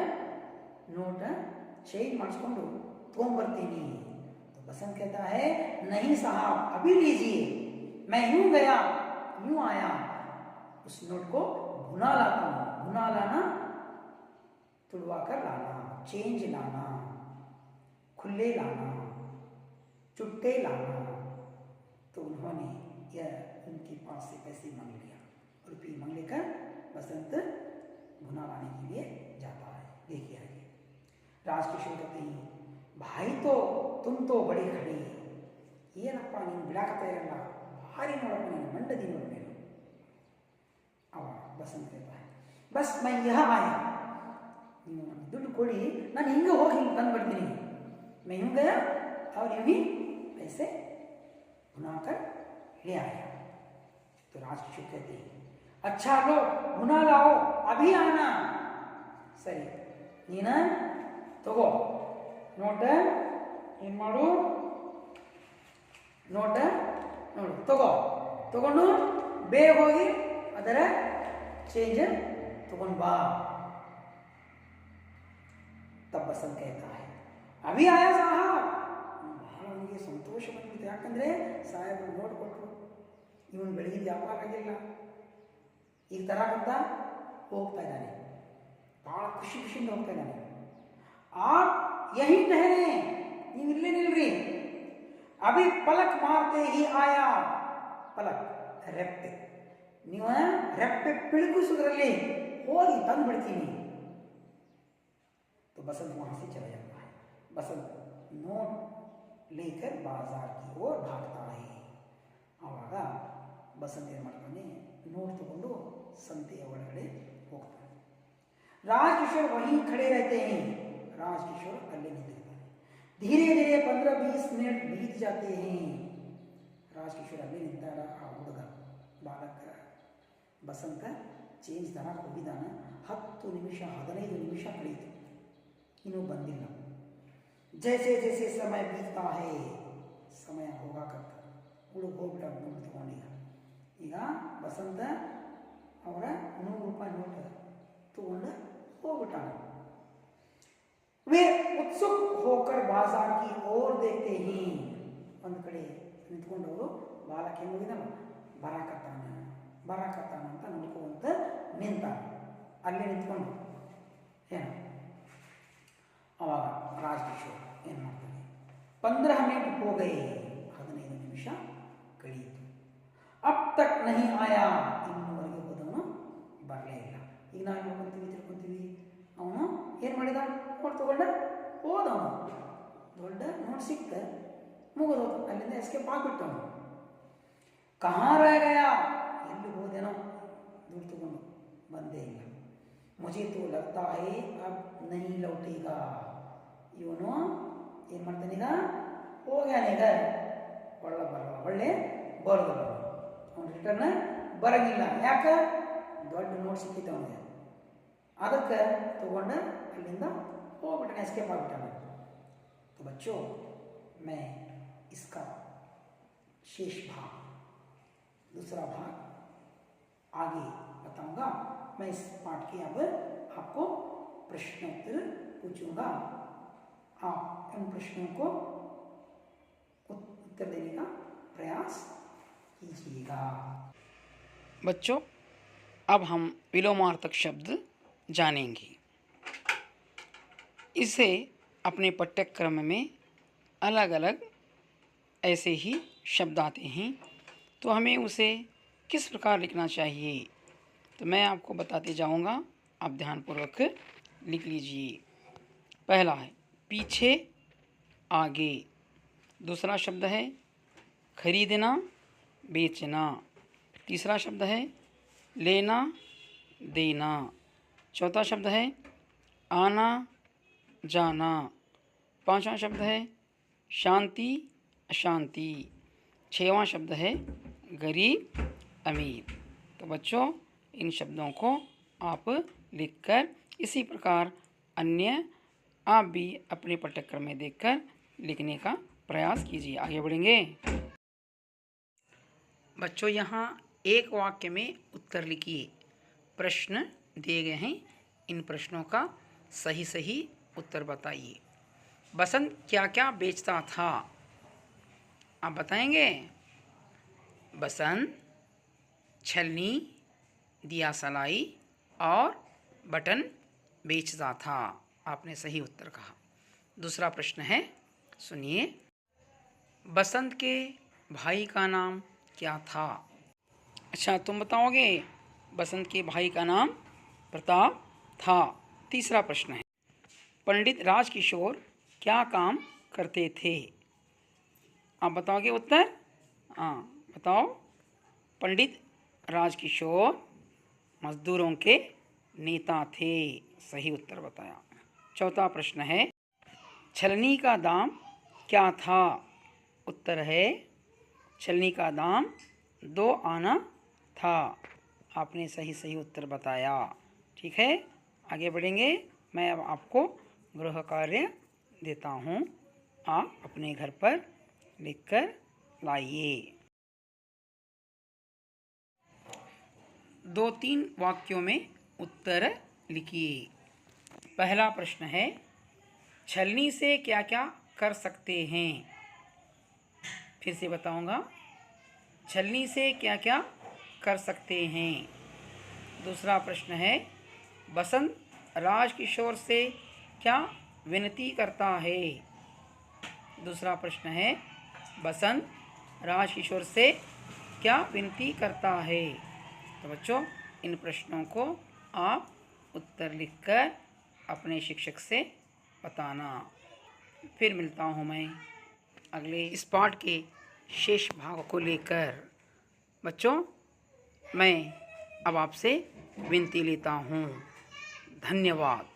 Speaker 1: ನೋಟ चेंज ಮಾಡಿಸ್ಕೊಂಡು ತೊಗೊಂಬರ್ತೀನಿ. तो बसंत कहता है नहीं साहब अभी लीजिए, मैं यूं गया यूं आया, उस नोट को भुना लाता हूँ. भुना लाना तुड़वा कर लाना, चेंज लाना, खुले लाना, चुट्टे लाना. तो उन्होंने यह उनके पास से पैसे मांग लिया और फिर मांग लेकर बसंत भुना लाने के लिए जाता है. देखिए आगे राजकिशोर कहते हैं भाई तो तुम तो बड़े खड़े, ಏನಪ್ಪ ನೀನು ಬಿಡಾಕತ್ತಾ ಇರಲ್ಲ, ಭಾರಿ ನೋಡಪ್ಪ ನೀನು, ಮಂಡದಿ ನೋಡು ನೀನು. ಅವ ಬಸಂತ ಹೇಳ್ತಾ ಬಸ್ ಮೈ ಯಹ ಆಯ, ನೀವು ದುಡ್ಡು ಕೊಡಿ, ನಾನು ಹಿಂಗೆ ಹೋಗಿ ಹಿಂಗೆ ತಂದುಬಿಡ್ತೀನಿ. मैं यूं गया और यूं ही पैसे भुनाकर ले आया. तो राजकिशोर कहते हैं अच्छा लो भुना लाओ अभी आना. सही ನೀನ ತಗೋ ನೋಟ, ಏನು ಮಾಡು, ನೋಟ ನೋಡು ತಗೊಂಡು ಬೇಗ ಹೋಗಿ ಅದರ चेंज तಗೊಂಡು ಬಾ. तब बसंत कहता है अभी आया साहब. ಬಹಳ ಅವನಿಗೆ ಸಂತೋಷ ಬಂದಿತ್ತು, ಯಾಕಂದರೆ ಸಾಹೇಬರು ನೋಟ್ ಕೊಟ್ಟರು, ಇವನು ಬೆಳಗಿನ ವ್ಯಾಪಾರ ಆಗಿಲ್ಲ, ಈಗ ತರಾಕಂತ ಹೋಗ್ತಾ ಇದ್ದಾನೆ, ಭಾಳ ಖುಷಿಯಿಂದ ಹೋಗ್ತಾ ಇದ್ದಾನೆ. आप यही ठहरे, ನೀವು ಇಲ್ಲೇ ನಿಲ್ರಿ. अभी पलक मारते ही आया, पलक ರೆಪ್ಪೆ, ನೀವು ರೆಪ್ಪೆ ಪಿಳುಕಿಸೋದ್ರಲ್ಲಿ ಹೋಗಿ ತಂದು ಬಿಡ್ತೀನಿ. तो बसंत वहाँ से चला जाता है. बसंत नोट लेकर बाजार की ओर भागता है. ಆವಾಗ ಬಸಂತ ಏನು ಮಾಡ್ತಾನೆ, ನೋಟ್ ತಗೊಂಡು ಸಂತೆಯ ಒಳಗಡೆ ಹೋಗ್ತಾನೆ. राजकिशोर वहीं खड़े रहते हैं. राजकिशोर अल्ले निकलता है. धीरे धीरे 15-20 मिनट बीत जाते हैं. राजकिशोर अल्ले निंತಾರ. ಆ ಹುಡುಗ ಬಾಲಕ ಬಸಂತ ಚೇಂಜ್ ತರಕ್ಕೆ ಹೋಗಿದ್ದಾನ. 10 ನಿಮಿಷ 15 ನಿಮಿಷ ಕಳೆಯಿತು, ಇನ್ನೂ ಬಂದಿಲ್ಲ. जैसे जैसे समय बीतता है, समय ಹೋಗಾಕತ್ತ, ಹುಡುಗ ಹೋಗ್ಬಿಟ್ಟ ನೋಟ್ ತಗೊಂಡೀಗ. ಈಗ ಬಸಂತ ಅವರ 100 ರೂಪಾಯಿ ನೋಟ್ ತಗೊಂಡು ಹೋಗ್ಬಿಟ್ಟಾನ. वे उत्सुक होकर बाजार की ओर देखते ही, ಒಂದು ಕಡೆ ನಿಂತ್ಕೊಂಡವರು ಬಾಲಕ ಹೆಂಗೆ ಹೋಗಿದ್ದಾನ, ಬರಾಕತ್ತಾನ ಅಂತ ನೋಡ್ಕೊಂತ ನಿಂತ, ಅಲ್ಲೇ ನಿಂತ್ಕೊಂಡು ಏನು. ಅವಾಗ ರಾಜಕಿಶೋರ್ ಏನು ಮಾಡ್ತಾನೆ, 15 ಮಿನಿಟ್ हो गए, 15 ನಿಮಿಷ ಕಳೆಯಿತು. अब तक नहीं आया, ಇನ್ನೂವರೆಗೆ ಹೋದವನು ಬರಲೇ ಇಲ್ಲ. ಈಗ ನಾವು ತಿಳ್ಕೊಂತೀವಿ ಅವನು ಏನು ಮಾಡಿದ, ನೋಟ್ ತಗೊಂಡ ಹೋದವನು, ದೊಡ್ಡ ನೋಟ್ ಸಿಕ್ತ, ಮುಗಿದೋದು, ಅಲ್ಲಿಂದ ಎಸ್ಕೇಪ್ ಆಗಿಬಿಟ್ಟವನು. ಕहाँ रह गया, ಎಲ್ಲಿ ಹೋದೇನೋ, ದುಡ್ಡು ತಗೊಂಡು ಬಂದೇ ಇಲ್ಲ. मुझे तो लगता है अब नहीं लौटेगा. ಇವನು ಏನು ಮಾಡ್ತಾನೆ, ಈಗ ಹೋಗ್ಯಾನೀಗ, ಒಳ್ಳೆ ಬರೋದಿಲ್ಲ, ಅವನು ರಿಟರ್ನ್ ಬರಂಗಿಲ್ಲ. ಯಾಕೆ, ದೊಡ್ಡ ನೋಟ್ ಸಿಕ್ಕಿತ್ತು ಅವನಿಗೆ, ಅದಕ್ಕೆ ತಗೊಂಡು ಅಲ್ಲಿಂದ ಹೋಗ್ಬಿಟ್ಟಾನೆ, ಎಸ್ಕೇಪ್ ಆಗಿಬಿಟ್ಟಾನೆ. तो बच्चों मैं इसका शेष भाग, दूसरा भाग आगे बताऊंगा. मैं इस पाठ के अब आपको प्रश्नोत्तर पूछूंगा. आप इन प्रश्नों को उत्तर देने का प्रयास कीजिएगा. बच्चों अब हम विलोमार्थक शब्द जानेंगे. इसे अपने पाठ्यक्रम में अलग अलग ऐसे ही शब्द आते हैं, तो हमें उसे किस प्रकार लिखना चाहिए, तो मैं आपको बताते जाऊंगा. आप ध्यानपूर्वक लिख लीजिए. पहला है पीछे आगे. दूसरा शब्द है खरीदना बेचना. तीसरा शब्द है लेना देना। चौथा शब्द है आना जाना। पांचवा शब्द है शांति अशांति। छठवां शब्द है गरीब अमीर। तो बच्चों इन शब्दों को आप लिखकर इसी प्रकार अन्य आप भी अपने पाठ्यक्रम में देखकर लिखने का प्रयास कीजिए। आगे बढ़ेंगे बच्चों। यहाँ एक वाक्य में उत्तर लिखिए। प्रश्न दिए गए हैं, इन प्रश्नों का सही सही उत्तर बताइए। बसंत क्या क्या बेचता था? आप बताएंगे। बसंत छलनी, दिया सलाई और बटन बेचता था। आपने सही उत्तर कहा। दूसरा प्रश्न है, सुनिए। बसंत के भाई का नाम क्या था? अच्छा, तुम बताओगे। बसंत के भाई का नाम प्रताप था। तीसरा प्रश्न है, पंडित राजकिशोर क्या काम करते थे? आप बताओगे उत्तर? हाँ बताओ। पंडित राजकिशोर मजदूरों के नेता थे। सही उत्तर बताया। चौथा प्रश्न है, छलनी का दाम क्या था? उत्तर है छलनी का दाम 2 आना था। आपने सही सही उत्तर बताया। ठीक है, आगे बढ़ेंगे। मैं अब आपको गृह कार्य देता हूँ, आप अपने घर पर लिखकर लाइए। 2-3 वाक्यों में उत्तर लिखिए। पहला प्रश्न है, छलनी से क्या क्या कर सकते हैं? फिर से बताऊंगा, छलनी से क्या क्या कर सकते हैं। दूसरा प्रश्न है, बसंत राजकिशोर से क्या विनती करता है? दूसरा प्रश्न है, बसंत राजकिशोर से क्या विनती करता है? तो बच्चों इन प्रश्नों को आप उत्तर लिखकर अपने शिक्षक से बताना। फिर मिलता हूँ मैं अगले इस पाठ के शेष भाग को लेकर। बच्चों मैं अब आपसे विनती लेता हूँ। धन्यवाद।